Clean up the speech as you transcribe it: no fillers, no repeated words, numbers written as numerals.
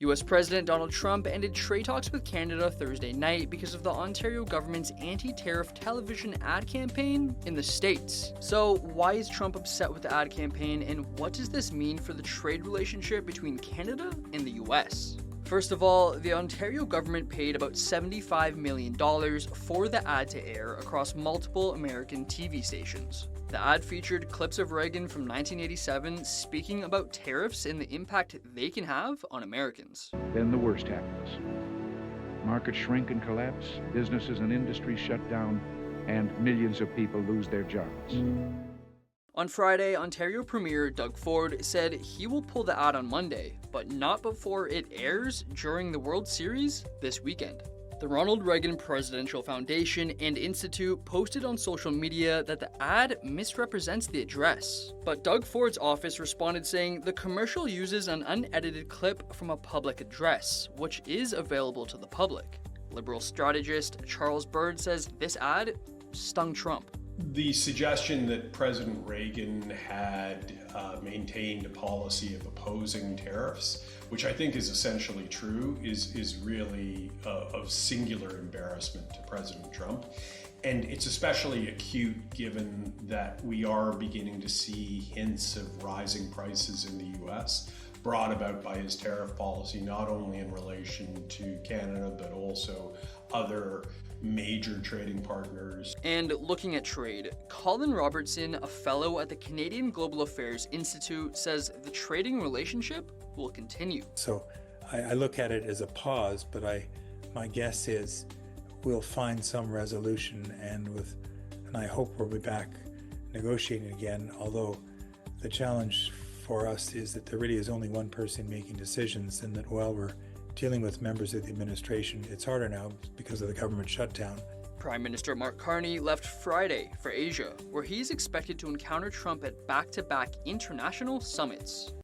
US President Donald Trump ended trade talks with Canada Thursday night because of the Ontario government's anti-tariff television ad campaign in the States. So why is Trump upset with the ad campaign, and what does this mean for the trade relationship between Canada and the US? First of all, the Ontario government paid about $75 million for the ad to air across multiple American TV stations. The ad featured clips of Reagan from 1987 speaking about tariffs and the impact they can have on Americans. Then the worst happens. Markets shrink and collapse, businesses and industries shut down, and millions of people lose their jobs. On Friday, Ontario Premier Doug Ford said he will pull the ad on Monday, but not before it airs during the World Series this weekend. The Ronald Reagan Presidential Foundation and Institute posted on social media that the ad misrepresents the address, but Doug Ford's office responded saying the commercial uses an unedited clip from a public address, which is available to the public. Liberal strategist Charles Bird says this ad stung Trump. The suggestion that President Reagan had maintained a policy of opposing tariffs, which I think is essentially true, is really of singular embarrassment to President Trump. And it's especially acute given that we are beginning to see hints of rising prices in the US, brought about by his tariff policy, not only in relation to Canada, but also other major trading partners. And looking at trade, Colin Robertson, a fellow at the Canadian Global Affairs Institute, says the trading relationship will continue. So I look at it as a pause, but my guess is we'll find some resolution, and I hope we'll be back negotiating again, although the challenge for us is that there really is only one person making decisions, and that while we're dealing with members of the administration, it's harder now because of the government shutdown. Prime Minister Mark Carney left Friday for Asia, where he's expected to encounter Trump at back-to-back international summits.